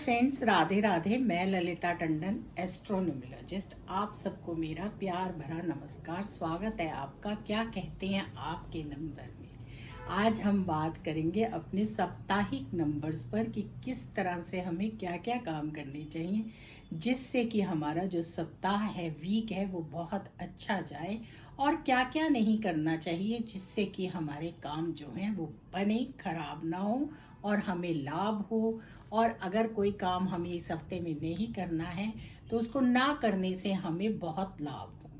Friends, Radhe Radhe. मैं ललिता टंडन, एस्ट्रोनोमोलॉजिस्ट। आप सबको मेरा प्यार भरा नमस्कार। स्वागत है आपका क्या कहते हैं आपके नंबर में। आज हम बात करेंगे अपने साप्ताहिक नंबर्स पर कि किस तरह से हमें क्या क्या काम करने चाहिए जिससे कि हमारा जो सप्ताह है, वीक है, वो बहुत अच्छा जाए, और क्या क्या नहीं करना चाहिए जिससे कि हमारे काम जो हैं वो बने, खराब ना हो और हमें लाभ हो। और अगर कोई काम हमें इस हफ्ते में नहीं करना है तो उसको ना करने से हमें बहुत लाभ हो।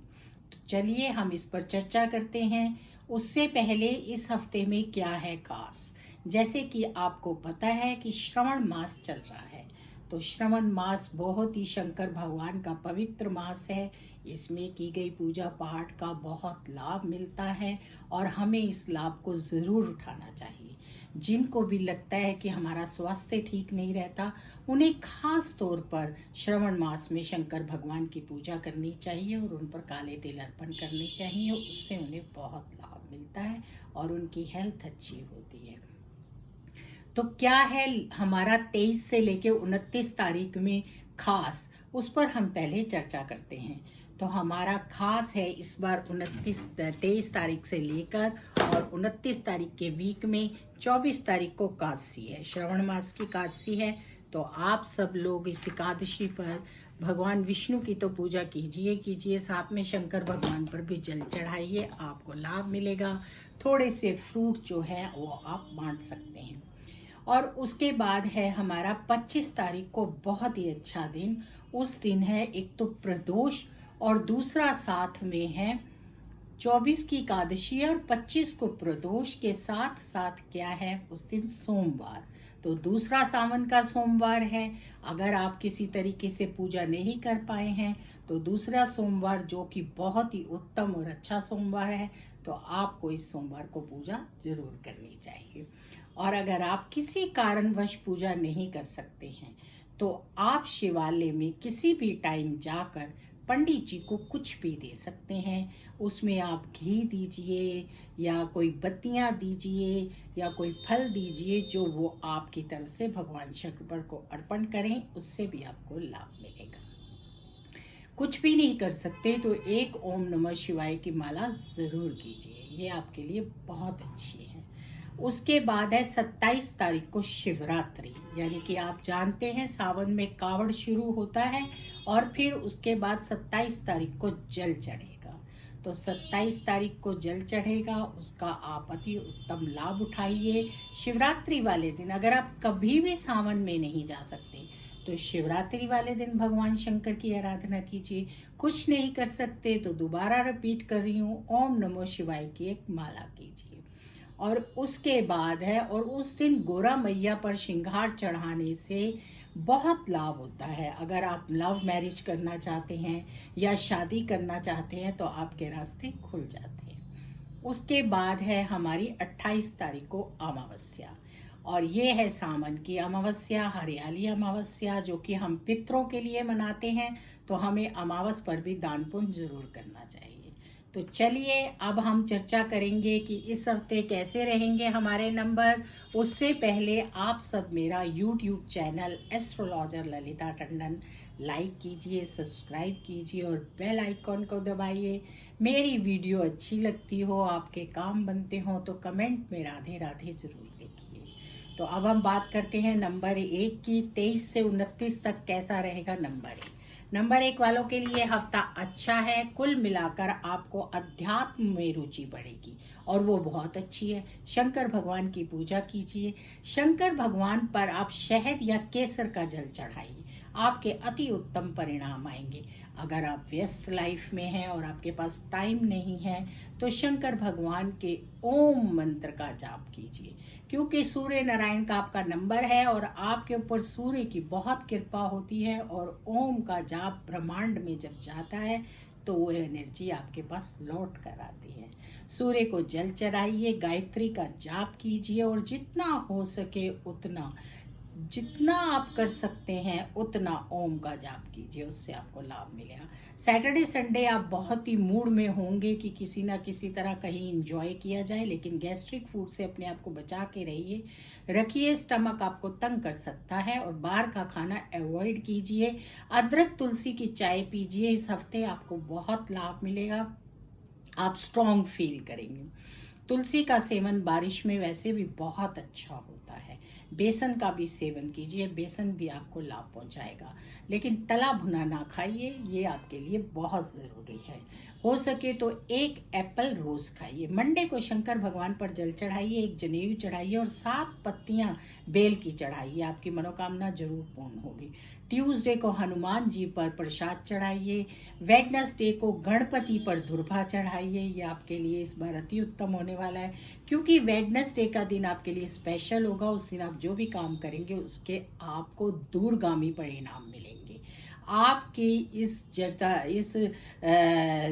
तो चलिए हम इस पर चर्चा करते हैं। उससे पहले इस हफ्ते में क्या है खास, जैसे कि आपको पता है कि श्रावण मास चल रहा है। तो श्रावण मास बहुत ही शंकर भगवान का पवित्र मास है। इसमें की गई पूजा पाठ का बहुत लाभ मिलता है और हमें इस लाभ को जरूर उठाना चाहिए। जिनको भी लगता है कि हमारा स्वास्थ्य ठीक नहीं रहता, उन्हें खास तौर पर श्रावण मास में शंकर भगवान की पूजा करनी चाहिए और उन पर काले तिल अर्पण करने चाहिए। उससे उन्हें बहुत लाभ मिलता है और उनकी हेल्थ अच्छी होती है। तो क्या है हमारा 23 से लेके 29 तारीख में खास, उस पर हम पहले चर्चा करते हैं। तो हमारा खास है इस बार 23 तारीख से लेकर और 29 तारीख के वीक में 24 तारीख को काशी है, श्रावण मास की काशी है। तो आप सब लोग इस एकादशी पर भगवान विष्णु की तो पूजा कीजिए, साथ में शंकर भगवान पर भी जल चढ़ाइए, आपको लाभ मिलेगा। थोड़े से फ्रूट जो है वो आप बांट सकते हैं। और उसके बाद है हमारा 25 तारीख को बहुत ही अच्छा दिन। उस दिन है एक तो प्रदोष और दूसरा साथ में है 24 की एकादशी और 25 को प्रदोष के साथ साथ क्या है उस दिन सोमवार। तो दूसरा सावन का सोमवार है। अगर आप किसी तरीके से पूजा नहीं कर पाए हैं तो दूसरा सोमवार जो कि बहुत ही उत्तम और अच्छा सोमवार है, तो आपको इस सोमवार को पूजा जरूर करनी चाहिए। और अगर आप किसी कारणवश पूजा नहीं कर सकते हैं तो आप शिवालय में किसी भी टाइम जाकर पंडित जी को कुछ भी दे सकते हैं। उसमें आप घी दीजिए या कोई बत्तियां दीजिए या कोई फल दीजिए, जो वो आपकी तरफ से भगवान शंकर को अर्पण करें, उससे भी आपको लाभ मिलेगा। कुछ भी नहीं कर सकते तो एक ओम नमः शिवाय की माला जरूर कीजिए, ये आपके लिए बहुत अच्छी है। उसके बाद है 27 तारीख को शिवरात्रि, यानी कि आप जानते हैं सावन में कावड़ शुरू होता है और फिर उसके बाद 27 तारीख को जल चढ़ेगा। तो 27 तारीख को जल चढ़ेगा, उसका आप अति उत्तम लाभ उठाइए। शिवरात्रि वाले दिन अगर आप कभी भी सावन में नहीं जा सकते तो शिवरात्रि वाले दिन भगवान शंकर की आराधना कीजिए। कुछ नहीं कर सकते तो दोबारा रिपीट कर रही हूँ, ओम नमो शिवाय की एक माला कीजिए। और उसके बाद है, और उस दिन गोरा मैया पर श्रृंगार चढ़ाने से बहुत लाभ होता है। अगर आप लव मैरिज करना चाहते हैं या शादी करना चाहते हैं तो आपके रास्ते खुल जाते हैं। उसके बाद है हमारी 28 तारीख को अमावस्या, और ये है सावन की अमावस्या, हरियाली अमावस्या, जो कि हम पितरों के लिए मनाते हैं। तो हमें अमावस पर भी दान पुण्य जरूर करना चाहिए। तो चलिए अब हम चर्चा करेंगे कि इस हफ्ते कैसे रहेंगे हमारे नंबर। उससे पहले आप सब मेरा YouTube channel astrologer Lalita Tandon like कीजिए, सब्सक्राइब कीजिए और बेल आइकॉन को दबाइए। मेरी वीडियो अच्छी लगती हो, आपके काम बनते हो तो कमेंट में राधे राधे जरूर लिखिए। तो अब हम बात करते हैं नंबर 1 की। 23 से 29 तक कैसा रहेगा नंबर 1 वालों के लिए हफ्ता अच्छा है। कुल मिलाकर आपको अध्यात्म में रुचि बढ़ेगी और वो बहुत अच्छी है। शंकर भगवान की पूजा कीजिए। शंकर भगवान पर आप शहद या केसर का जल चढ़ाइए, आपके अति उत्तम परिणाम आएंगे। अगर आप व्यस्त लाइफ में हैं और आपके पास टाइम नहीं है तो शंकर भगवान के ओम मंत्र का जाप कीजिए, क्योंकि सूर्य नारायण का आपका नंबर है और आपके ऊपर सूर्य की बहुत कृपा होती है। और ओम का जाप ब्रह्मांड में जब जाता है तो वो एनर्जी आपके पास लौट कर आती है। सूर्य को जल चढ़ाइए, गायत्री का जाप कीजिए और जितना हो सके उतना जितना आप कर सकते हैं उतना ओम का जाप कीजिए, उससे आपको लाभ मिलेगा। सैटरडे संडे आप बहुत ही मूड में होंगे कि किसी ना किसी तरह कहीं एंजॉय किया जाए, लेकिन गैस्ट्रिक फूड से अपने आप को बचा के रखिए। स्टमक आपको तंग कर सकता है और बाहर का खाना अवॉइड कीजिए। अदरक तुलसी की चाय पीजिए, इस हफ्ते आपको बहुत लाभ मिलेगा, आप स्ट्रॉन्ग फील करेंगे। तुलसी का सेवन बारिश में वैसे भी बहुत अच्छा होता है। बेसन का भी सेवन कीजिए, बेसन भी आपको लाभ पहुंचाएगा, लेकिन तला भुना ना खाइए, ये आपके लिए बहुत जरूरी है। हो सके तो एक एप्पल रोज खाइए। मंडे को शंकर भगवान पर जल चढ़ाइए, एक जनेऊ चढ़ाइए और 7 पत्तियां बेल की चढ़ाइए, आपकी मनोकामना जरूर पूर्ण होगी। ट्यूसडे को हनुमान जी पर प्रसाद चढ़ाइए। वेडनेसडे को गणपति पर दुर्भा चढ़ाइए, ये आपके लिए इस बार अति उत्तम होने वाला है, क्योंकि वेडनेसडे का दिन आपके लिए स्पेशल होगा। उस दिन आप जो भी काम करेंगे उसके आपको दूरगामी परिणाम मिलेंगे। आपकी इस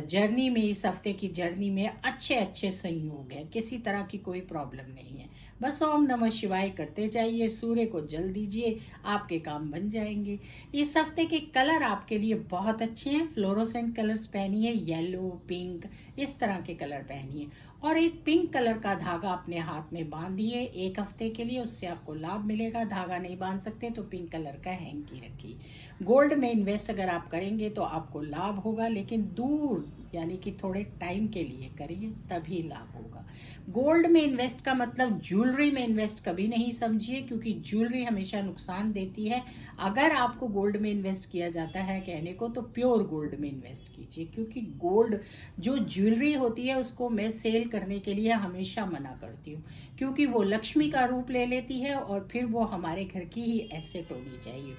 जर्नी में, इस हफ्ते की जर्नी में अच्छे अच्छे संयोग है, किसी तरह की कोई प्रॉब्लम नहीं है। बस ओम नमः शिवाय करते जाइए, सूर्य को जल दीजिए, आपके काम बन जाएंगे। इस हफ्ते के कलर आपके लिए बहुत अच्छे हैं। फ्लोरोसेंट कलर्स पहनिए, येलो, पिंक, इस तरह के कलर पहनिए और एक पिंक कलर का धागा अपने हाथ में बांधिए एक हफ्ते के लिए, उससे आपको लाभ मिलेगा। धागा नहीं बांध सकते तो पिंक कलर का हैंकी रखिए। गोल्ड में इन्वेस्ट अगर आप करेंगे तो आपको लाभ होगा, लेकिन दूर यानी कि थोड़े टाइम के लिए करिए, तभी लाभ होगा। गोल्ड में इन्वेस्ट का मतलब ज्वेलरी में इन्वेस्ट कभी नहीं समझिए, क्योंकि ज्वेलरी हमेशा नुकसान देती है। अगर आपको गोल्ड में इन्वेस्ट किया जाता है कहने को, तो प्योर गोल्ड में इन्वेस्ट कीजिए, क्योंकि गोल्ड जो ज्वेलरी होती है उसको मैं सेल करने के लिए हमेशा मना करती हूँ, क्योंकि वो लक्ष्मी का रूप ले लेती है और फिर वो हमारे घर की ही एसेट होनी चाहिए।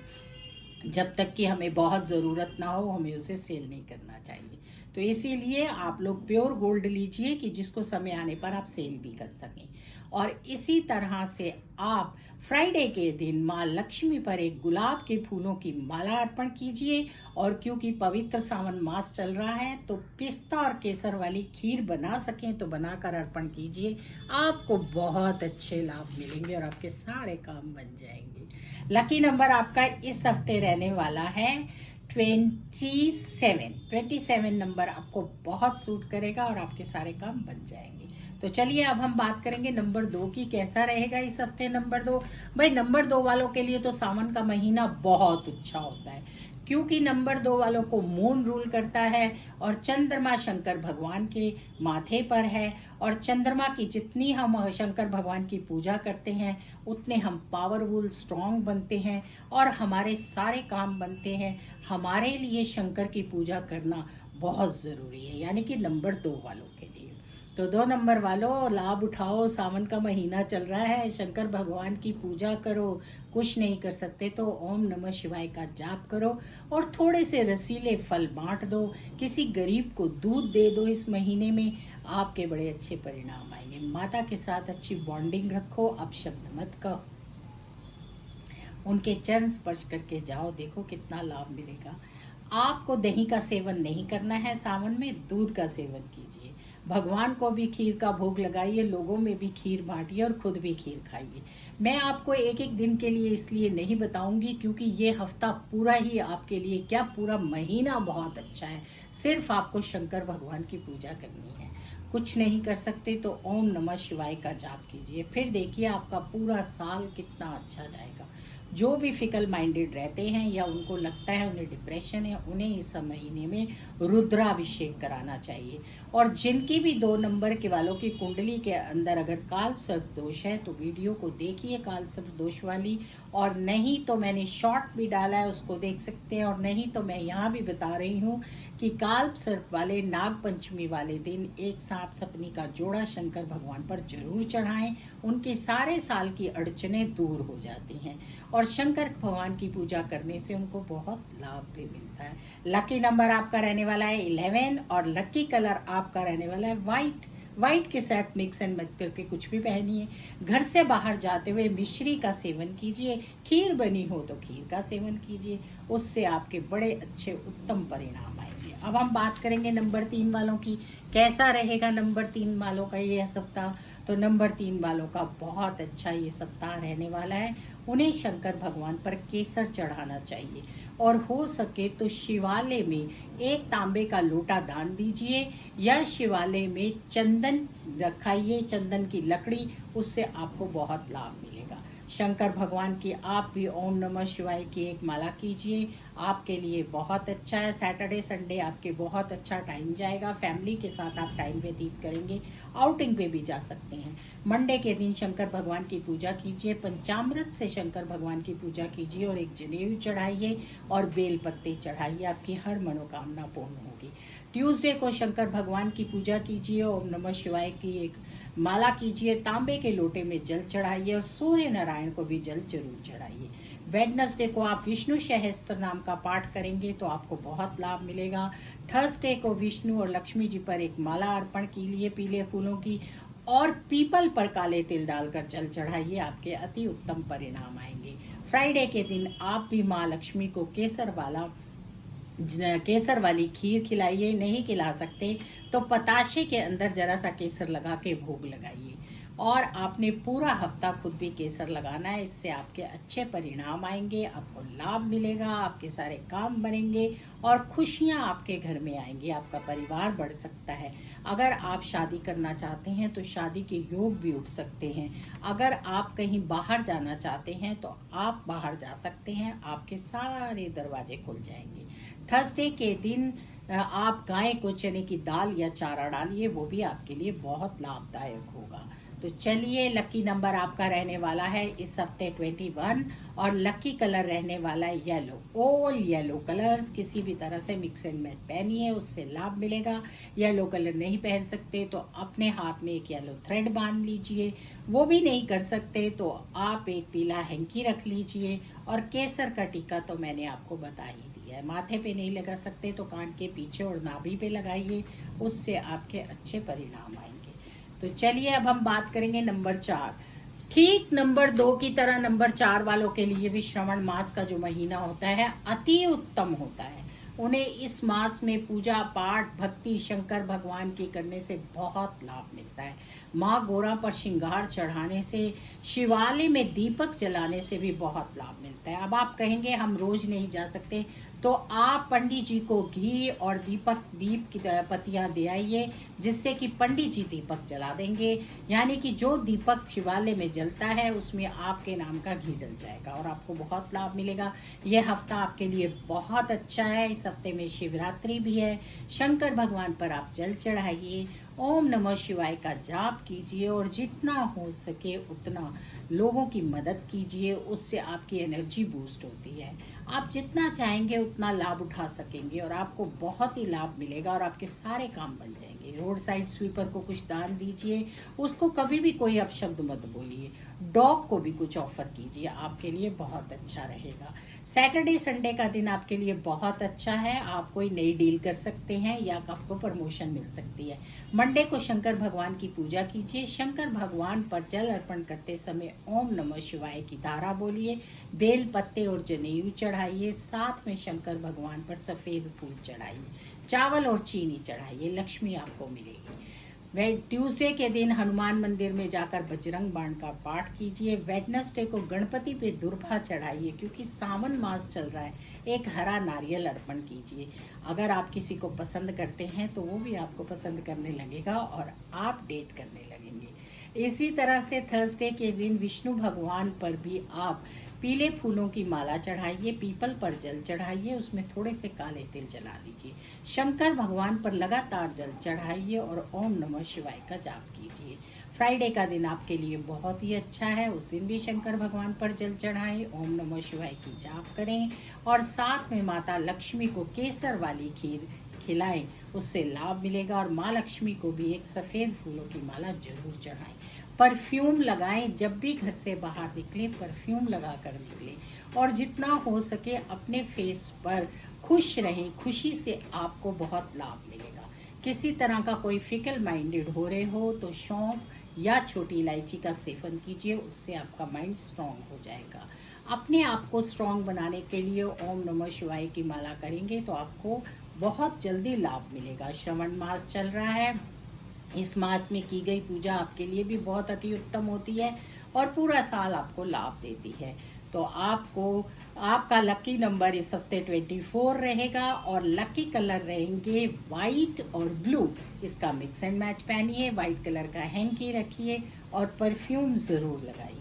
जब तक कि हमें बहुत ज़रूरत ना हो हमें उसे सेल नहीं करना चाहिए। तो इसीलिए आप लोग प्योर गोल्ड लीजिए कि जिसको समय आने पर आप सेल भी कर सकें। और इसी तरह से आप फ्राइडे के दिन माँ लक्ष्मी पर एक गुलाब के फूलों की माला अर्पण कीजिए। और क्योंकि पवित्र सावन मास चल रहा है तो पिस्ता और केसर वाली खीर बना सकें तो बनाकर अर्पण कीजिए, आपको बहुत अच्छे लाभ मिलेंगे और आपके सारे काम बन जाएंगे। लकी नंबर आपका इस हफ्ते रहने वाला है 27 नंबर आपको बहुत सूट करेगा और आपके सारे काम बन जाएंगे। तो चलिए अब हम बात करेंगे नंबर 2 की, कैसा रहेगा इस हफ्ते नंबर 2। भाई नंबर 2 वालों के लिए तो सावन का महीना बहुत अच्छा होता है, क्योंकि नंबर 2 वालों को मून रूल करता है और चंद्रमा शंकर भगवान के माथे पर है। और चंद्रमा की जितनी हम शंकर भगवान की पूजा करते हैं उतने हम पावरफुल स्ट्रांग बनते हैं और हमारे सारे काम बनते हैं। हमारे लिए शंकर की पूजा करना बहुत जरूरी है, यानी कि नंबर 2 वालों के लिए। तो 2 नंबर वालों लाभ उठाओ, सावन का महीना चल रहा है, शंकर भगवान की पूजा करो। कुछ नहीं कर सकते तो ओम नमः शिवाय का जाप करो और थोड़े से रसीले फल बांट दो, किसी गरीब को दूध दे दो। इस महीने में आपके बड़े अच्छे परिणाम आएंगे। माता के साथ अच्छी बॉन्डिंग रखो, अब शब्द मत कहो, उनके चरण स्पर्श करके जाओ, देखो कितना लाभ मिलेगा। आपको दही का सेवन नहीं करना है सावन में, दूध का सेवन कीजिए। भगवान को भी खीर का भोग लगाइए, लोगों में भी खीर बांटिए और खुद भी खीर खाइए। मैं आपको एक एक दिन के लिए इसलिए नहीं बताऊंगी क्योंकि ये हफ्ता पूरा ही आपके लिए, क्या पूरा महीना बहुत अच्छा है। सिर्फ आपको शंकर भगवान की पूजा करनी है, कुछ नहीं कर सकते तो ओम नमः शिवाय का जाप कीजिए, फिर देखिए आपका पूरा साल कितना अच्छा जाएगा। जो भी फिकल माइंडेड रहते हैं या उनको लगता है उन्हें डिप्रेशन है, उन्हें इस महीने में रुद्राभिषेक कराना चाहिए। और जिनकी भी 2 नंबर के वालों की कुंडली के अंदर अगर काल सर्प दोष है तो वीडियो को देखिए काल सर्प दोष वाली, और नहीं तो मैंने शॉर्ट भी डाला है उसको देख सकते हैं, और नहीं तो मैं यहाँ भी बता रही हूँ कि काल सर्प वाले नाग पंचमी वाले दिन एक सांप सपनी का जोड़ा शंकर भगवान पर जरूर चढ़ाएं, उनके सारे साल की अड़चनें दूर हो जाती हैं और शंकर भगवान की पूजा करने से उनको बहुत लाभ भी मिलता है। लकी नंबर आपका रहने वाला है 11 और लकी कलर आपका रहने वाला है व्हाइट के साथ मिक्स एंड मैच करके कुछ भी पहनिए। घर से बाहर जाते हुए मिश्री का सेवन कीजिए, खीर बनी हो तो खीर का सेवन कीजिए, उससे आपके बड़े अच्छे उत्तम परिणाम आएंगे। अब हम बात करेंगे नंबर 3 वालों की, कैसा रहेगा नंबर 3 वालों का ये सप्ताह? तो नंबर 3 वालों का बहुत अच्छा ये सप्ताह रहने वाला है। उन्हें शंकर भगवान पर केसर चढ़ाना चाहिए और हो सके तो शिवालय में एक तांबे का लोटा दान दीजिए या शिवालय में चंदन रखाइए, चंदन की लकड़ी, उससे आपको बहुत लाभ मिलेगा। शंकर भगवान की आप भी ओम नमः शिवाय की एक माला कीजिए, आपके लिए बहुत अच्छा है। सैटरडे संडे आपके बहुत अच्छा टाइम जाएगा, फैमिली के साथ आप टाइम व्यतीत करेंगे, आउटिंग पे भी जा सकते हैं। मंडे के दिन शंकर भगवान की पूजा कीजिए, पंचामृत से शंकर भगवान की पूजा कीजिए और एक जनेऊ चढ़ाइए और बेल पत्ते चढ़ाइए, आपकी हर मनोकामना पूर्ण होगी। ट्यूसडे को शंकर भगवान की पूजा कीजिए, ओम नमः शिवाय की एक माला कीजिए, तांबे के लोटे में जल चढ़ाइए और सूर्य नारायण को भी जल जरूर चढ़ाइए। वेडनेसडे को आप विष्णु सहस्त्र नाम का पाठ करेंगे तो आपको बहुत लाभ मिलेगा। थर्सडे को विष्णु और लक्ष्मी जी पर एक माला अर्पण कीजिए पीले फूलों की और पीपल पर काले तिल डालकर जल चढ़ाइए, आपके अति उत्तम परिणाम आएंगे। फ्राइडे के दिन आप भी माँ लक्ष्मी को केसर वाली खीर खिलाइए, नहीं खिला सकते तो पताशे के अंदर जरा सा केसर लगा के भोग लगाइए और आपने पूरा हफ्ता खुद भी केसर लगाना है। इससे आपके अच्छे परिणाम आएंगे, आपको लाभ मिलेगा, आपके सारे काम बनेंगे और खुशियां आपके घर में आएंगी, आपका परिवार बढ़ सकता है। अगर आप शादी करना चाहते हैं तो शादी के योग भी उठ सकते हैं। अगर आप कहीं बाहर जाना चाहते हैं तो आप बाहर जा सकते हैं, आपके सारे दरवाजे खुल जाएंगे। थर्सडे के दिन आप गाय को चने की दाल या चारा डालिए, वो भी आपके लिए बहुत लाभदायक होगा। तो चलिए, लकी नंबर आपका रहने वाला है इस हफ्ते 21 और लकी कलर रहने वाला है येलो। ऑल येलो कलर्स किसी भी तरह से मिक्स एंड मैच पहनिए, उससे लाभ मिलेगा। येलो कलर नहीं पहन सकते तो अपने हाथ में एक येलो थ्रेड बांध लीजिए, वो भी नहीं कर सकते तो आप एक पीला हैंकी रख लीजिए और केसर का टीका तो मैंने आपको बता ही दिया है। माथे पे नहीं लगा सकते तो कान के पीछे और नाभि पे लगाइए, उससे आपके अच्छे परिणाम आएंगे। तो चलिए अब हम बात करेंगे नंबर 4। ठीक नंबर 2 की तरह नंबर 4 वालों के लिए भी श्रावण मास का जो महीना होता है अति उत्तम होता है। उन्हें इस मास में पूजा पाठ भक्ति शंकर भगवान की करने से बहुत लाभ मिलता है। माँ गौरा पर श्रृंगार चढ़ाने से, शिवालय में दीपक जलाने से भी बहुत लाभ मिलता है। अब आप कहेंगे हम रोज नहीं जा सकते, तो आप पंडित जी को घी और दीप की पत्तियां दे आइए, जिससे कि पंडित जी दीपक जला देंगे। यानी कि जो दीपक शिवालय में जलता है उसमें आपके नाम का घी डल जाएगा और आपको बहुत लाभ मिलेगा। यह हफ्ता आपके लिए बहुत अच्छा है। इस हफ्ते में शिवरात्रि भी है। शंकर भगवान पर आप जल चढ़ाइए, ओम नमः शिवाय का जाप कीजिए और जितना हो सके उतना लोगों की मदद कीजिए, उससे आपकी एनर्जी बूस्ट होती है। आप जितना चाहेंगे उतना लाभ उठा सकेंगे और आपको बहुत ही लाभ मिलेगा और आपके सारे काम बन जाएंगे। रोड साइड स्वीपर को कुछ दान दीजिए, उसको कभी भी कोई अपशब्द मत बोलिए। डॉग को भी कुछ ऑफर कीजिए, आपके लिए बहुत अच्छा रहेगा। सैटरडे संडे का दिन आपके लिए बहुत अच्छा है। आप कोई नई डील कर सकते हैं या आपको प्रमोशन मिल सकती है। मंडे को शंकर भगवान की पूजा कीजिए। शंकर भगवान पर जल अर्पण करते समय ओम नमः शिवाय की धारा बोलिए, बेल पत्ते और जनेऊ चढ़ाइए, साथ में शंकर भगवान पर सफेद फूल चढ़ाइए, चावल और चीनी चढ़ाइए, लक्ष्मी आपको मिलेगी। ट्यूसडे के दिन हनुमान मंदिर में जाकर बजरंग बाण का पाठ कीजिए। वेडनेसडे को गणपति पे दुर्भा चढ़ाइए, क्योंकि सावन मास चल रहा है। एक हरा नारियल अर्पण कीजिए। अगर आप किसी को पसंद करते हैं तो वो भी आपको पसंद करने लगेगा और आप डेट करने लगेंगे। इसी तरह से थर्सडे के दिन विष्णु भगवान पर भी आप पीले फूलों की माला चढ़ाइए, पीपल पर जल चढ़ाइए, उसमें थोड़े से काले तिल जला दीजिए। शंकर भगवान पर लगातार जल चढ़ाइए और ओम नमः शिवाय का जाप कीजिए। फ्राइडे का दिन आपके लिए बहुत ही अच्छा है। उस दिन भी शंकर भगवान पर जल चढ़ाएं, ओम नमः शिवाय की जाप करें और साथ में माता लक्ष्मी को केसर वाली खीर खिलाएं, उससे लाभ मिलेगा। और माँ लक्ष्मी को भी एक सफेद फूलों की माला जरूर चढ़ाएं। परफ्यूम लगाएं, जब भी घर से बाहर निकले परफ्यूम लगा कर निकले और जितना हो सके अपने फेस पर खुश रहें। खुशी से आपको बहुत लाभ मिलेगा। किसी तरह का कोई फिकल माइंडेड हो रहे हो तो सौंफ या छोटी इलायची का सेवन कीजिए, उससे आपका माइंड स्ट्रांग हो जाएगा। अपने आप को स्ट्रांग बनाने के लिए ओम नमः शिवाय की माला करेंगे तो आपको बहुत जल्दी लाभ मिलेगा। श्रावण मास चल रहा है, इस मास में की गई पूजा आपके लिए भी बहुत अति उत्तम होती है और पूरा साल आपको लाभ देती है। तो आपका लकी नंबर इस हफ्ते 24 रहेगा और लकी कलर रहेंगे व्हाइट और ब्लू। इसका मिक्स एंड मैच पहनिए, व्हाइट कलर का हैंकी रखिए और परफ्यूम जरूर लगाइए।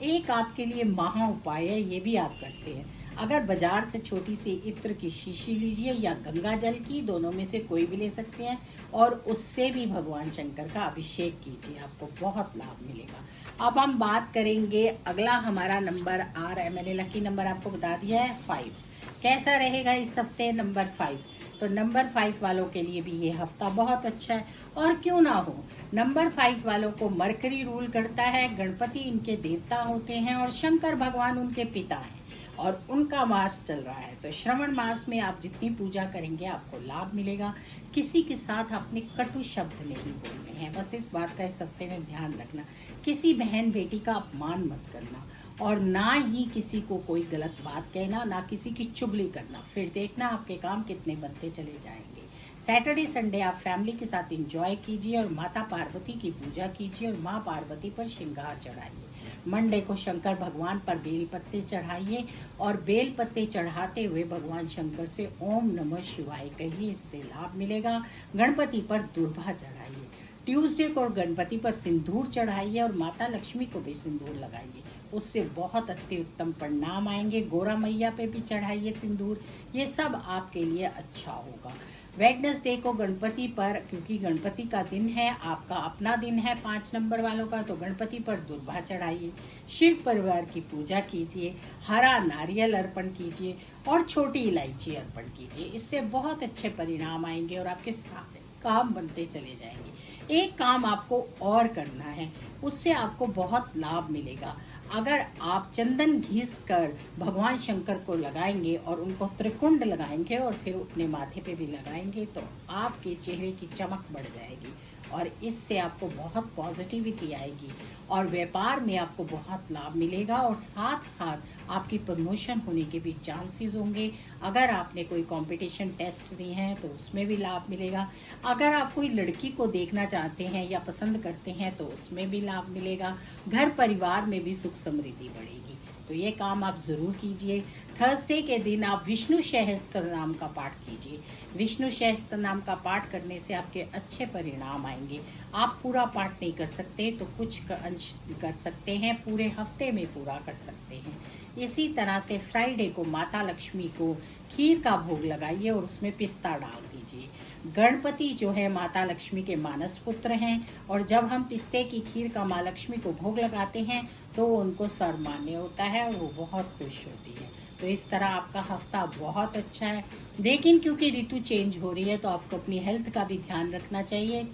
एक आपके लिए महा उपाय है, ये भी आप करते हैं। अगर बाजार से छोटी सी इत्र की शीशी लीजिए या गंगा जल की, दोनों में से कोई भी ले सकते हैं, और उससे भी भगवान शंकर का अभिषेक कीजिए, आपको बहुत लाभ मिलेगा। अब हम बात करेंगे, अगला हमारा नंबर आ रहा है, मैंने लकी नंबर आपको बता दिया है 5। कैसा रहेगा इस हफ्ते नंबर 5? तो नंबर 5 वालों के लिए भी ये हफ्ता बहुत अच्छा है। और क्यों ना हो, नंबर 5 वालों को मरकरी रूल करता है, गणपति इनके देवता होते हैं और शंकर भगवान उनके पिता हैं और उनका मास चल रहा है। तो श्रावण मास में आप जितनी पूजा करेंगे आपको लाभ मिलेगा। किसी के साथ अपने कटु शब्द नहीं बोलने हैं, बस इस बात का इस हफ्ते में ध्यान रखना। किसी बहन बेटी का अपमान मत करना और ना ही किसी को कोई गलत बात कहना, ना किसी की चुगली करना। फिर देखना आपके काम कितने बनते चले जाएंगे। सैटरडे संडे आप फैमिली के साथ एंजॉय कीजिए और माता पार्वती की पूजा कीजिए और माँ पार्वती पर श्रृंगार चढ़ाइए। मंडे को शंकर भगवान पर बेल पत्ते चढ़ाइए और बेल पत्ते चढ़ाते हुए भगवान शंकर से ओम नमः शिवाय कहिए, इससे लाभ मिलेगा। गणपति पर दुर्भा चढ़ाइए। ट्यूसडे को गणपति पर सिंदूर चढ़ाइए और माता लक्ष्मी को भी सिंदूर लगाइए, उससे बहुत अति उत्तम परिणाम आएंगे। गोरा मैया पे भी चढ़ाइए सिंदूर, ये सब आपके लिए अच्छा होगा। वेडनेसडे को गणपति पर, क्योंकि गणपति का दिन है, आपका अपना दिन है 5 नंबर वालों का, तो गणपति पर दुर्भा चढ़ाइए, शिव परिवार की पूजा कीजिए, हरा नारियल अर्पण कीजिए और छोटी इलायची अर्पण कीजिए। इससे बहुत अच्छे परिणाम आएंगे और आपके सारे काम बनते चले जाएंगे। एक काम आपको और करना है, उससे आपको बहुत लाभ मिलेगा। अगर आप चंदन घिस कर भगवान शंकर को लगाएंगे और उनको त्रिकुंड लगाएंगे और फिर अपने माथे पे भी लगाएंगे तो आपके चेहरे की चमक बढ़ जाएगी और इससे आपको बहुत पॉजिटिविटी आएगी और व्यापार में आपको बहुत लाभ मिलेगा और साथ साथ आपकी प्रमोशन होने के भी चांसेस होंगे। अगर आपने कोई कंपटीशन टेस्ट दिए हैं तो उसमें भी लाभ मिलेगा। अगर आप कोई लड़की को देखना चाहते हैं या पसंद करते हैं तो उसमें भी लाभ मिलेगा। घर परिवार में भी सुख समृद्धि बढ़ेगी, तो ये काम आप जरूर कीजिए। थर्सडे के दिन आप विष्णु सहस्त्र नाम का पाठ कीजिए। विष्णु सहस्त्र नाम का पाठ करने से आपके अच्छे परिणाम आएंगे। आप पूरा पाठ नहीं कर सकते तो कुछ अंश कर सकते हैं, पूरे हफ्ते में पूरा कर सकते हैं। इसी तरह से फ्राइडे को माता लक्ष्मी को खीर का भोग लगाइए और उसमें पिस्ता डाल दीजिए। गणपति जो है माता लक्ष्मी के मानस पुत्र हैं और जब हम पिस्ते की खीर का माँ लक्ष्मी को भोग लगाते हैं तो उनको सर्वमान्य होता है और वो बहुत खुश होती है। तो इस तरह आपका हफ्ता बहुत अच्छा है। लेकिन क्योंकि ऋतु चेंज हो रही है तो आपको अपनी हेल्थ का भी ध्यान रखना चाहिए।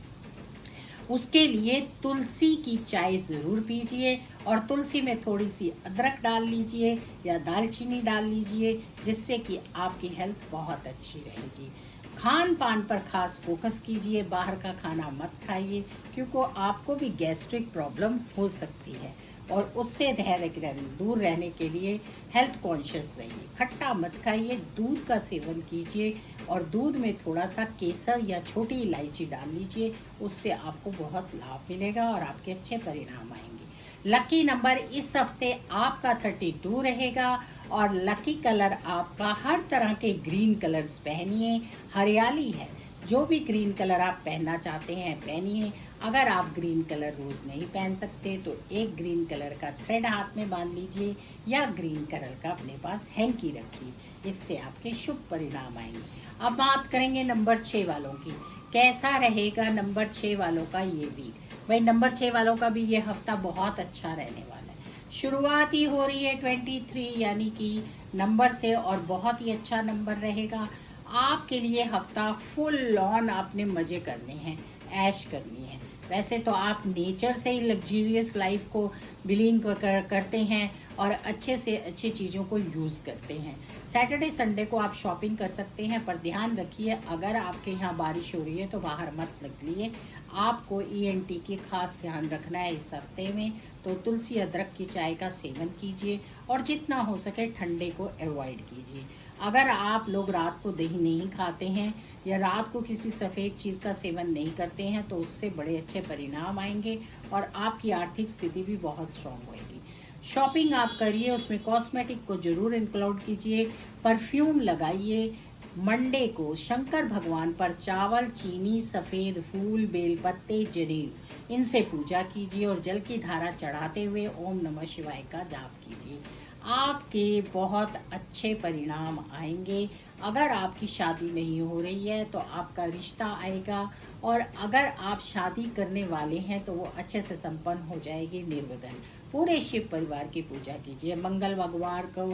उसके लिए तुलसी की चाय जरूर पीजिए और तुलसी में थोड़ी सी अदरक डाल लीजिए या दालचीनी डाल लीजिए, जिससे कि आपकी हेल्थ बहुत अच्छी रहेगी। खान पान पर खास फोकस कीजिए, बाहर का खाना मत खाइए क्योंकि आपको भी गैस्ट्रिक प्रॉब्लम हो सकती है और उससे दूर रहने के लिए हेल्थ कॉन्शियस रहिए। खट्टा मत खाइए, दूध का सेवन कीजिए और दूध में थोड़ा सा केसर या छोटी इलायची डाल लीजिए, उससे आपको बहुत लाभ मिलेगा और आपके अच्छे परिणाम आएंगे। लकी नंबर इस हफ्ते आपका 32 रहेगा और लकी कलर आपका हर तरह के ग्रीन कलर्स पहनिए। हरियाली है, जो भी ग्रीन कलर आप पहनना चाहते हैं पहनिए। अगर आप ग्रीन कलर रोज नहीं पहन सकते तो एक ग्रीन कलर का थ्रेड हाथ में बांध लीजिए या ग्रीन कलर का अपने पास हैंकी रखिए, इससे आपके शुभ परिणाम आएंगे। अब बात करेंगे नंबर 6 वालों की। कैसा रहेगा नंबर 6 वालों का ये वीक? भाई नंबर 6 वालों का भी ये हफ्ता बहुत अच्छा रहने वाला है। शुरुआत ही हो रही है 23 यानी कि नंबर से और बहुत ही अच्छा नंबर रहेगा आपके लिए। हफ्ता फुल ऑन आपने मजे करने हैं, ऐश करनी है। वैसे तो आप नेचर से ही लग्जरियस लाइफ को बिलीव करते हैं और अच्छे से अच्छी चीज़ों को यूज़ करते हैं। सैटरडे संडे को आप शॉपिंग कर सकते हैं, पर ध्यान रखिए अगर आपके यहाँ बारिश हो रही है तो बाहर मत निकलिए। आपको ईएनटी की खास ध्यान रखना है इस हफ्ते में। तो तुलसी अदरक की चाय का सेवन कीजिए और जितना हो सके ठंडे को अवॉइड कीजिए। अगर आप लोग रात को दही नहीं खाते हैं या रात को किसी सफ़ेद चीज़ का सेवन नहीं करते हैं तो उससे बड़े अच्छे परिणाम आएंगे और आपकी आर्थिक स्थिति भी बहुत स्ट्रांग होगी। शॉपिंग आप करिए, उसमें कॉस्मेटिक को जरूर इंक्लूड कीजिए, परफ्यूम लगाइए। मंडे को शंकर भगवान पर चावल, चीनी, सफेद फूल, बेलपत्ते, जरीर इनसे पूजा कीजिए और जल की धारा चढ़ाते हुए ओम नमः शिवाय का जाप कीजिए। आपके बहुत अच्छे परिणाम आएंगे। अगर आपकी शादी नहीं हो रही है तो आपका रिश्ता आएगा और अगर आप शादी करने वाले हैं तो वो अच्छे से संपन्न हो जाएगी निर्विघ्न। पूरे शिव परिवार की पूजा कीजिए। मंगल भगवान को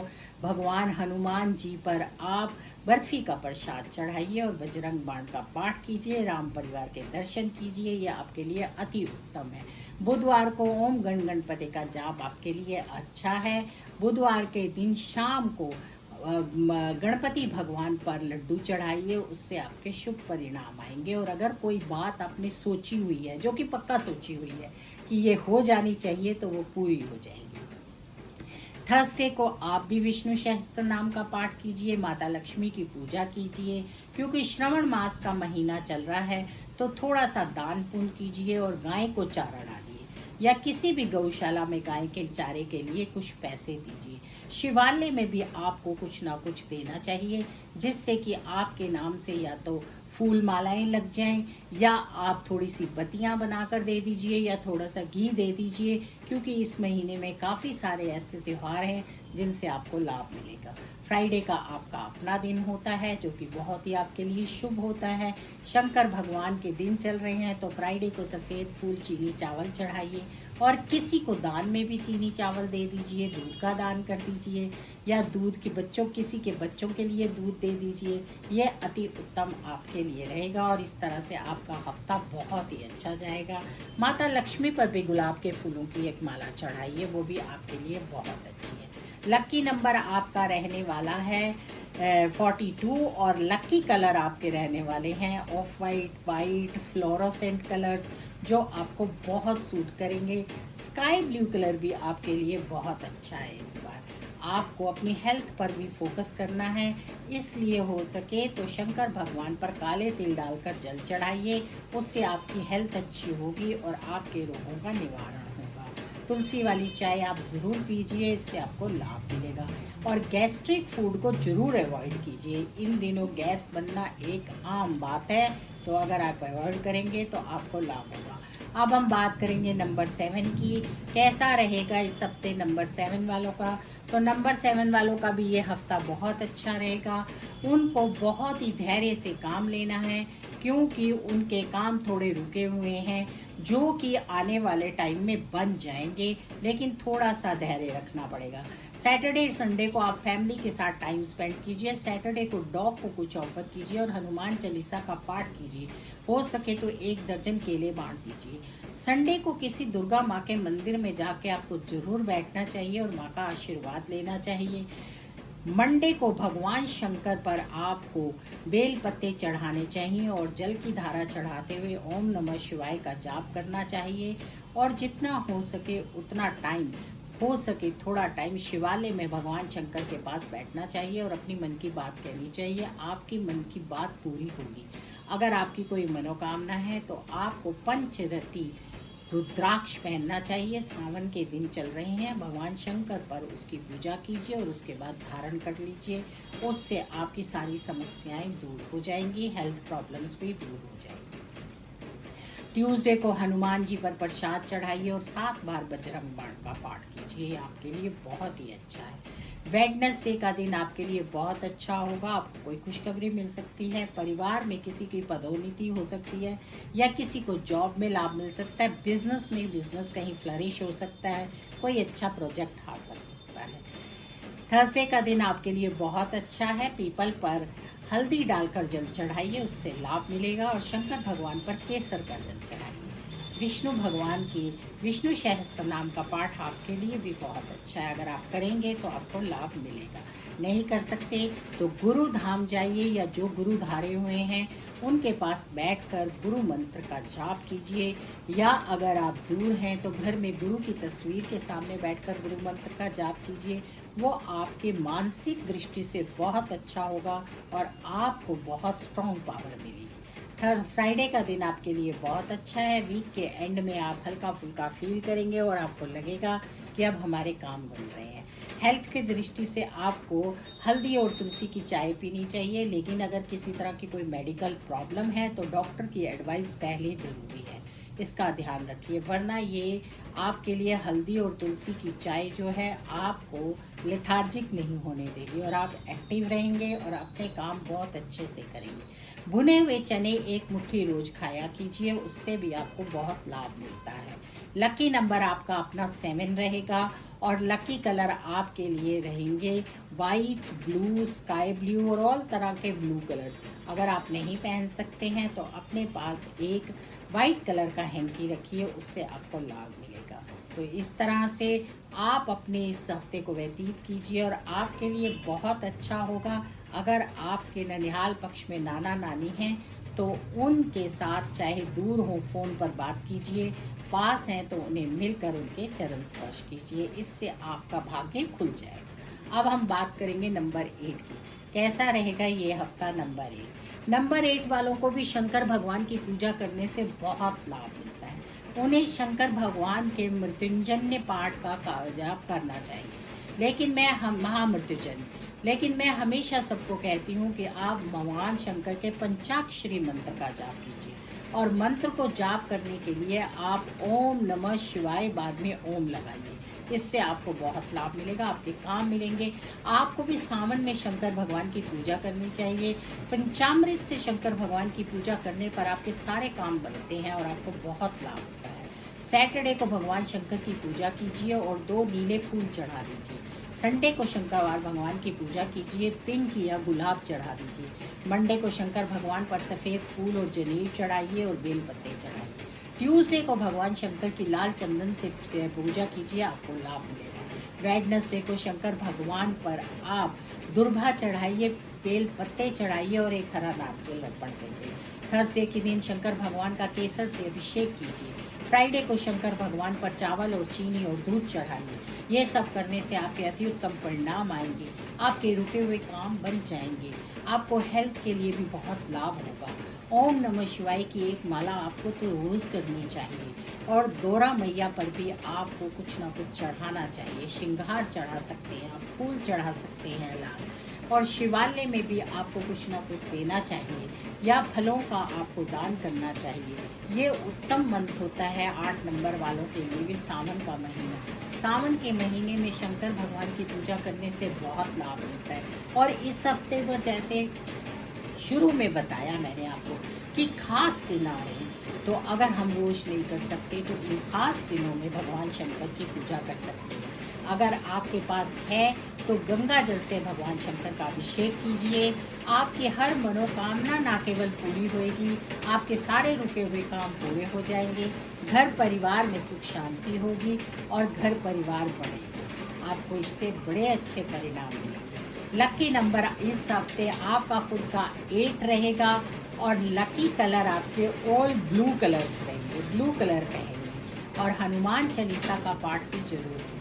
भगवान हनुमान जी पर आप बर्फी का प्रसाद चढ़ाइए और बजरंग बाण का पाठ कीजिए। राम परिवार के दर्शन कीजिए, यह आपके लिए अति उत्तम है। बुधवार को ओम गण गणपति का जाप आपके लिए अच्छा है। बुधवार के दिन शाम को गणपति भगवान पर लड्डू चढ़ाइए, उससे आपके शुभ परिणाम आएंगे। और अगर कोई बात आपने सोची हुई है, जो कि पक्का सोची हुई है कि ये हो जानी चाहिए, तो वो पूरी हो जाएगी। थर्सडे को आप भी विष्णु सहस्त्र नाम का पाठ कीजिए, माता लक्ष्मी की पूजा कीजिए। क्योंकि श्रावण मास का महीना चल रहा है तो थोड़ा सा दान पुण्य कीजिए और गाय को चारा डालिए या किसी भी गौशाला में गाय के चारे के लिए कुछ पैसे दीजिए। शिवालय में भी आपको कुछ ना कुछ देना चाहिए, जिससे कि आपके नाम से या तो फूल मालाएं लग जाएं या आप थोड़ी सी बत्तियां बनाकर दे दीजिए या थोड़ा सा घी दे दीजिए। क्योंकि इस महीने में काफ़ी सारे ऐसे त्योहार हैं जिनसे आपको लाभ मिलेगा। फ्राइडे का आपका अपना दिन होता है जो कि बहुत ही आपके लिए शुभ होता है। शंकर भगवान के दिन चल रहे हैं तो फ्राइडे को सफ़ेद फूल, चीनी, चावल चढ़ाइए और किसी को दान में भी चीनी चावल दे दीजिए, दूध का दान कर दीजिए या दूध के बच्चों, किसी के बच्चों के लिए दूध दे दीजिए। यह अति उत्तम आपके लिए रहेगा और इस तरह से आपका हफ्ता बहुत ही अच्छा जाएगा। माता लक्ष्मी पर भी गुलाब के फूलों की एक माला चढ़ाइए, वो भी आपके लिए बहुत अच्छी है। लकी नंबर आपका रहने वाला है 42 और लकी कलर आपके रहने वाले हैं of white, white, fluorescent colours जो आपको बहुत सूट करेंगे। स्काई ब्लू कलर भी आपके लिए बहुत अच्छा है। इस बार आपको अपनी हेल्थ पर भी फोकस करना है, इसलिए हो सके तो शंकर भगवान पर काले तिल डालकर जल चढ़ाइए, उससे आपकी हेल्थ अच्छी होगी और आपके रोगों का निवारण होगा। तुलसी वाली चाय आप ज़रूर पीजिए, इससे आपको लाभ मिलेगा। और गैस्ट्रिक फूड को जरूर अवॉइड कीजिए। इन दिनों गैस बनना एक आम बात है, तो अगर आप अवॉइड करेंगे तो आपको लाभ होगा। अब हम बात करेंगे नंबर 7 की। कैसा रहेगा इस हफ्ते नंबर 7 वालों का? तो नंबर 7 वालों का भी ये हफ्ता बहुत अच्छा रहेगा। उनको बहुत ही धैर्य से काम लेना है, क्योंकि उनके काम थोड़े रुके हुए हैं जो कि आने वाले टाइम में बन जाएंगे, लेकिन थोड़ा सा धैर्य रखना पड़ेगा। सैटरडे संडे को आप फैमिली के साथ टाइम स्पेंड कीजिए। सैटरडे को डॉग को कुछ ऑफर कीजिए और हनुमान चालीसा का पाठ कीजिए। हो सके तो 1 दर्जन केले बांट दीजिए। संडे को किसी दुर्गा माँ के मंदिर में जाके आपको जरूर बैठना चाहिए और माँ का आशीर्वाद लेना चाहिए। मंडे को भगवान शंकर पर आपको बेल पत्ते चढ़ाने चाहिए और जल की धारा चढ़ाते हुए ओम नमः शिवाय का जाप करना चाहिए। और जितना हो सके उतना टाइम, हो सके थोड़ा टाइम शिवालय में भगवान शंकर के पास बैठना चाहिए और अपनी मन की बात कहनी चाहिए। आपकी मन की बात पूरी होगी। अगर आपकी कोई मनोकामना है तो आपको पंचरती रुद्राक्ष पहनना चाहिए। सावन के दिन चल रहे हैं, भगवान शंकर पर उसकी पूजा कीजिए और उसके बाद धारण कर लीजिए। उससे आपकी सारी समस्याएं दूर हो जाएंगी, हेल्थ प्रॉब्लम्स भी दूर हो जाएंगी। ट्यूसडे को हनुमान जी पर प्रसाद चढ़ाइए और 7 बार बजरंग बाण का पाठ कीजिए, आपके लिए बहुत ही अच्छा है। वेडनेसडे का दिन आपके लिए बहुत अच्छा होगा। आपको कोई खुशखबरी मिल सकती है, परिवार में किसी की पदोन्नति हो सकती है या किसी को जॉब में लाभ मिल सकता है। बिजनेस में बिजनेस कहीं फ्लरिश हो सकता है, कोई अच्छा प्रोजेक्ट हाथ लग सकता है। थर्सडे का दिन आपके लिए बहुत अच्छा है। पीपल पर हल्दी डालकर जल चढ़ाइए, उससे लाभ मिलेगा और शंकर भगवान पर केसर का जल चढ़ाइए। विष्णु भगवान की विष्णु सहस्त्र नाम का पाठ आपके लिए भी बहुत अच्छा है। अगर आप करेंगे तो आपको लाभ मिलेगा। नहीं कर सकते तो गुरु धाम जाइए या जो गुरु धारे हुए हैं उनके पास बैठकर गुरु मंत्र का जाप कीजिए, या अगर आप दूर हैं तो घर में गुरु की तस्वीर के सामने बैठकर गुरु मंत्र का जाप कीजिए। वो आपके मानसिक दृष्टि से बहुत अच्छा होगा और आपको बहुत स्ट्रॉन्ग पावर मिलेगी। फ्राइडे का दिन आपके लिए बहुत अच्छा है। वीक के एंड में आप हल्का फुल्का फील करेंगे और आपको लगेगा कि अब हमारे काम बन रहे हैं। हेल्थ की दृष्टि से आपको हल्दी और तुलसी की चाय पीनी चाहिए, लेकिन अगर किसी तरह की कोई मेडिकल प्रॉब्लम है तो डॉक्टर की एडवाइस पहले जरूरी है, इसका ध्यान रखिए। वरना ये आपके लिए हल्दी और तुलसी की चाय जो है आपको लेथार्जिक नहीं होने देगी और आप एक्टिव रहेंगे और अपने काम बहुत अच्छे से करेंगे। भुने हुए चने एक मुट्ठी रोज खाया कीजिए, उससे भी आपको बहुत लाभ मिलता है। लकी नंबर आपका अपना 7 रहेगा और लकी कलर आपके लिए रहेंगे वाइट, ब्लू, स्काई ब्लू और ऑल तरह के ब्लू कलर्स। अगर आप नहीं पहन सकते हैं तो अपने पास एक वाइट कलर का हैंकी रखिए, उससे आपको लाभ मिलेगा। तो इस तरह से आप अपने इस हफ्ते को व्यतीत कीजिए और आपके लिए बहुत अच्छा होगा। अगर आपके ननिहाल पक्ष में नाना नानी हैं तो उनके साथ चाहे दूर हो फ़ोन पर बात कीजिए, पास हैं तो उन्हें मिलकर उनके चरण स्पर्श कीजिए, इससे आपका भाग्य खुल जाएगा। अब हम बात करेंगे नंबर 8 की। कैसा रहेगा ये हफ्ता नंबर 8? नंबर 8 वालों को भी शंकर भगवान की पूजा करने से बहुत लाभ मिलता है। उन्हें शंकर भगवान के मृत्युंजय पाठ का जाप करना चाहिए। लेकिन मैं हमेशा सबको कहती हूँ कि आप भगवान शंकर के पंचाक्षरी मंत्र का जाप कीजिए, और मंत्र को जाप करने के लिए आप ओम नमः शिवाय बाद में ओम लगाइए, इससे आपको बहुत लाभ मिलेगा, आपके काम मिलेंगे। आपको भी सावन में शंकर भगवान की पूजा करनी चाहिए। पंचामृत से शंकर भगवान की पूजा करने पर आपके सारे काम बनते हैं और आपको बहुत लाभ होता है। सैटरडे को भगवान शंकर की पूजा कीजिए और 2 नीले फूल चढ़ा दीजिए। संडे को शंकरवार भगवान की पूजा कीजिए, पिंक या गुलाब चढ़ा दीजिए। मंडे को शंकर भगवान पर सफ़ेद फूल और जनेऊ चढ़ाइए और बेल पत्ते चढ़ाइए। ट्यूसडे को भगवान शंकर की लाल चंदन से पूजा कीजिए, आपको लाभ मिलेगा। वेडनेसडे को शंकर भगवान पर आप दुर्भा चढ़ाइए, बेल पत्ते चढ़ाइए और एक हरा नारियल अर्पण कीजिए। थर्सडे के दिन शंकर भगवान का केसर से अभिषेक कीजिए। फ्राइडे को शंकर भगवान पर चावल और चीनी और दूध चढ़ाइए। ये सब करने से आपके अति उत्तम परिणाम आएंगे, आपके रुके हुए काम बन जाएंगे, आपको हेल्थ के लिए भी बहुत लाभ होगा। ओम नमः शिवाय की एक माला आपको तो रोज करनी चाहिए, और गौरा मैया पर भी आपको कुछ ना कुछ चढ़ाना चाहिए। श्रृंगार चढ़ा सकते हैं आप, फूल चढ़ा सकते हैं लाल, और शिवालय में भी आपको कुछ ना कुछ देना चाहिए या फलों का आपको दान करना चाहिए। ये उत्तम मंत्र होता है 8 नंबर वालों के लिए भी। सावन का महीना, सावन के महीने में शंकर भगवान की पूजा करने से बहुत लाभ मिलता है। और इस हफ्ते पर जैसे शुरू में बताया मैंने आपको कि खास दिन आ रहे हैं, तो अगर हम रोज नहीं कर सकते तो इन खास दिनों में भगवान शंकर की पूजा कर सकते हैं। अगर आपके पास है तो गंगा जल से भगवान शंकर का अभिषेक कीजिए। आपकी हर मनोकामना न केवल पूरी होगी, आपके सारे रुके हुए काम पूरे हो जाएंगे। घर परिवार में सुख शांति होगी और घर परिवार बढ़ेगा। आपको इससे बड़े अच्छे परिणाम मिलेंगे। लकी नंबर इस हफ्ते आपका खुद का 8 रहेगा और लकी कलर आपके ऑल ब्लू कलर्स रहेंगे, ब्लू कलर रहेंगे। और हनुमान चालीसा का पाठ भी जरूर कीजिए।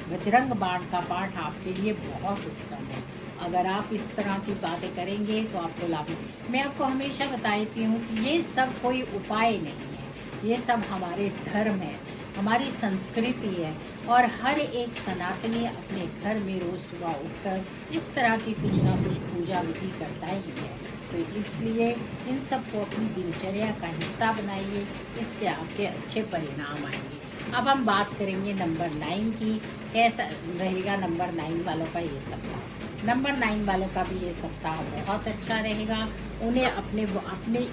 बजरंग बाण का पाठ आपके लिए बहुत उत्तम है। अगर आप इस तरह की बातें करेंगे तो आपको लाभ है। मैं आपको हमेशा बताती हूँ कि ये सब कोई उपाय नहीं है, ये सब हमारे धर्म है, हमारी संस्कृति है, और हर एक सनातनी अपने घर में रोज सुबह उठकर इस तरह की कुछ ना कुछ पूजा विधि करता ही है। तो इसलिए इन सब को अपनी दिनचर्या का हिस्सा बनाइए, इससे आपके अच्छे परिणाम आएंगे। अब हम बात करेंगे नंबर 9 की। कैसा रहेगा नंबर 9 वालों का ये सप्ताह? नंबर 9 वालों का भी ये सप्ताह बहुत अच्छा रहेगा। उन्हें अपने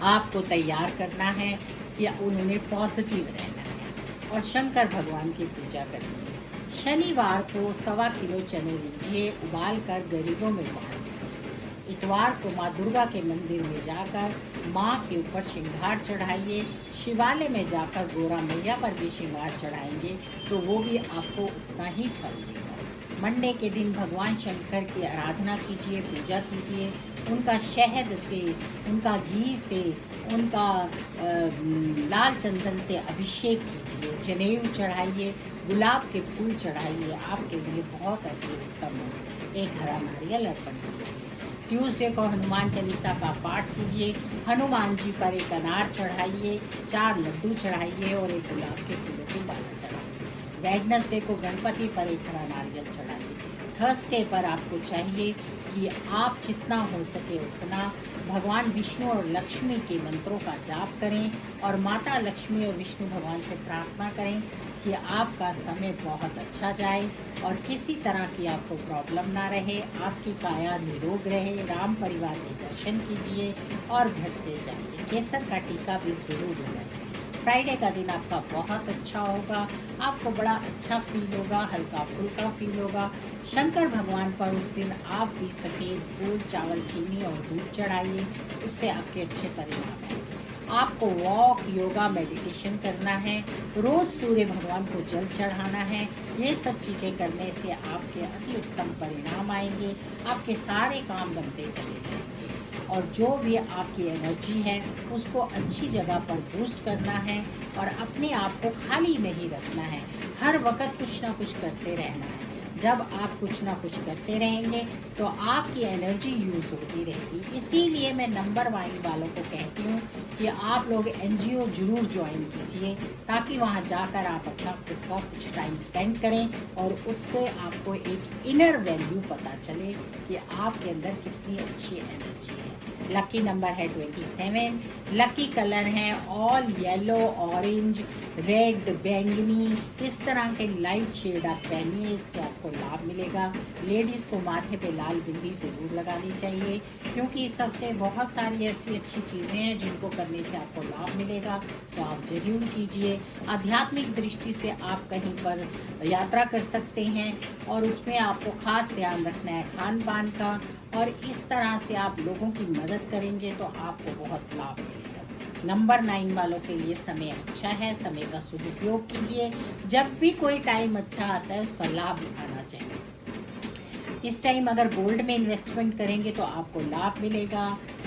आप को तैयार करना है कि उन्होंने पॉजिटिव रहना है और शंकर भगवान की पूजा करनी है। शनिवार को 1.25 किलो चने लीजिए, उबाल कर गरीबों में बांट दीजिए। इतवार को माँ दुर्गा के मंदिर में जाकर माँ के ऊपर श्रृंगार चढ़ाइए। शिवालय में जाकर गोरा मैया पर भी श्रृंगार चढ़ाएंगे तो वो भी आपको उतना ही फल देगा। मंडे के दिन भगवान शंकर की आराधना कीजिए, पूजा कीजिए, उनका शहद से, उनका घी से, उनका लाल चंदन से अभिषेक कीजिए, जनेऊ चढ़ाइए, गुलाब के फूल चढ़ाइए, आपके लिए बहुत अति उत्तम है। एक हरा नारियल अर्पण कीजिए। ट्यूसडे को हनुमान चालीसा का पाठ कीजिए, हनुमान जी पर एक अनार चढ़ाइए, 4 लड्डू चढ़ाइए और एक गुलाब के फूलों की माला चढ़ाइए। वेडनेसडे को गणपति पर एक हरा नारियल चढ़ाइए। थर्सडे पर आपको चाहिए कि आप जितना हो सके उतना भगवान विष्णु और लक्ष्मी के मंत्रों का जाप करें और माता लक्ष्मी और विष्णु भगवान से प्रार्थना करें कि आपका समय बहुत अच्छा जाए और किसी तरह की आपको प्रॉब्लम ना रहे, आपकी काया निरोग रहे। राम परिवार के दर्शन कीजिए और घर से जाइए। केसर का टीका भी जरूर लगाइए। फ्राइडे का दिन आपका बहुत अच्छा होगा, आपको बड़ा अच्छा फील होगा, हल्का फुल्का फील होगा। शंकर भगवान पर उस दिन आप भी सफ़ेद फूल, चावल, चीनी और दूध चढ़ाइए, उससे आपके अच्छे परिणाम आएंगे। आपको वॉक, योगा, मेडिटेशन करना है, रोज़ सूर्य भगवान को जल चढ़ाना है। ये सब चीज़ें करने से आपके अति उत्तम परिणाम आएंगे, आपके सारे काम बनते चले जाएंगे और जो भी आपकी एनर्जी है उसको अच्छी जगह पर बूस्ट करना है और अपने आप को खाली नहीं रखना है, हर वक्त कुछ ना कुछ करते रहना है। जब आप कुछ ना कुछ करते रहेंगे तो आपकी एनर्जी यूज़ होती रहेगी। इसीलिए मैं नंबर 1 वालों को कहती हूँ कि आप लोग एनजीओ जरूर ज्वाइन कीजिए ताकि वहाँ जाकर आप अपना खुद का कुछ टाइम स्पेंड करें और उससे आपको एक इनर वैल्यू पता चले कि आपके अंदर कितनी अच्छी एनर्जी है। लकी नंबर है 27। लकी कलर है ऑल येलो, ऑरेंज, रेड, बैंगनी, इस तरह के लाइट शेड आप पहनिए, इससे आपको लाभ मिलेगा। लेडीज़ को माथे पे लाल बिंदी ज़रूर लगानी चाहिए क्योंकि इस हफ्ते बहुत सारी ऐसी अच्छी चीज़ें हैं जिनको करने से आपको लाभ मिलेगा, तो आप जरूर कीजिए। आध्यात्मिक दृष्टि से आप कहीं पर यात्रा कर सकते हैं और उसमें आपको खास ध्यान रखना है खान पान का, और इस तरह से आप लोगों की मदद करेंगे तो आपको बहुत लाभ मिलेगा। नंबर 9 वालों के लिए समय अच्छा है, समय का सदुपयोग कीजिए। जब भी कोई टाइम अच्छा आता है उसका लाभ उठाना चाहिए। इस टाइम अगर गोल्ड में इन्वेस्टमेंट करेंगे तो आपको लाभ मिलेगा।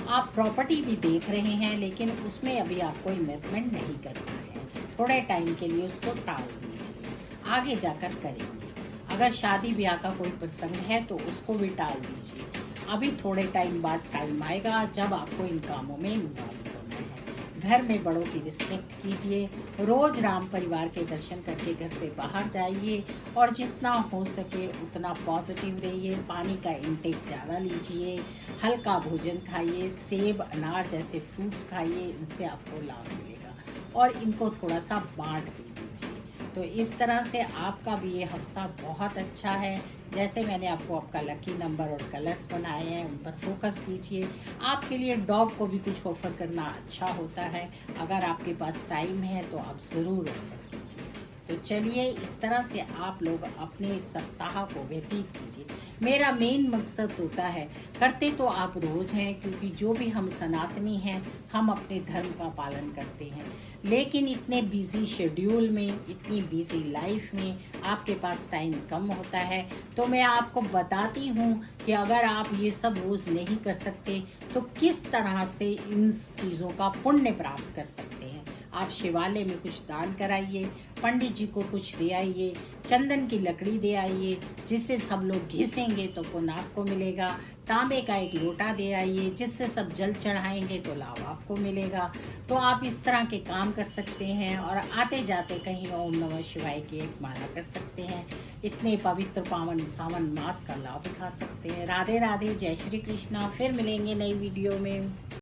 आप प्रॉपर्टी भी देख रहे हैं लेकिन उसमें अभी आपको इन्वेस्टमेंट नहीं करना है, थोड़े टाइम के लिए उसको टाल दीजिए, आगे जाकर करेंगे। अगर शादी ब्याह का कोई प्रसंग है तो उसको भी टाल दीजिए, अभी थोड़े टाइम बाद टाइम आएगा जब आपको इन कामों में इन्वॉल्व होना है। घर में बड़ों की रिस्पेक्ट कीजिए, रोज राम परिवार के दर्शन करके घर से बाहर जाइए और जितना हो सके उतना पॉजिटिव रहिए। पानी का इंटेक ज़्यादा लीजिए, हल्का भोजन खाइए, सेब, अनार जैसे फ्रूट्स खाइए, इनसे आपको लाभ मिलेगा और इनको थोड़ा सा बांट भी दीजिए। तो इस तरह से आपका भी ये हफ्ता बहुत अच्छा है। जैसे मैंने आपको आपका लकी नंबर और कलर्स बनाए हैं उन पर फोकस कीजिए। आपके लिए डॉग को भी कुछ ऑफर करना अच्छा होता है, अगर आपके पास टाइम है तो आप ज़रूर ऑफर कीजिए। तो चलिए इस तरह से आप लोग अपने सप्ताह को व्यतीत कीजिए। मेरा मेन मकसद होता है, करते तो आप रोज़ हैं क्योंकि जो भी हम सनातनी हैं हम अपने धर्म का पालन करते हैं, लेकिन इतने बिजी शेड्यूल में, इतनी बिजी लाइफ में आपके पास टाइम कम होता है। तो मैं आपको बताती हूँ कि अगर आप ये सब रोज़ नहीं कर सकते तो किस तरह से इन चीज़ों का पुण्य प्राप्त कर सकते हैं। आप शिवालय में कुछ दान कराइए, पंडित जी को कुछ दे आइए, चंदन की लकड़ी दे आइए जिससे सब लोग घिसेंगे तो पुण्य आपको मिलेगा। तांबे का एक लोटा दे आइए जिससे सब जल चढ़ाएंगे तो लाभ आपको मिलेगा। तो आप इस तरह के काम कर सकते हैं और आते जाते कहीं ओम नमः शिवाय की एक माला कर सकते हैं। इतने पवित्र पावन सावन मास का लाभ उठा सकते हैं। राधे राधे, जय श्री कृष्णा। फिर मिलेंगे नई वीडियो में।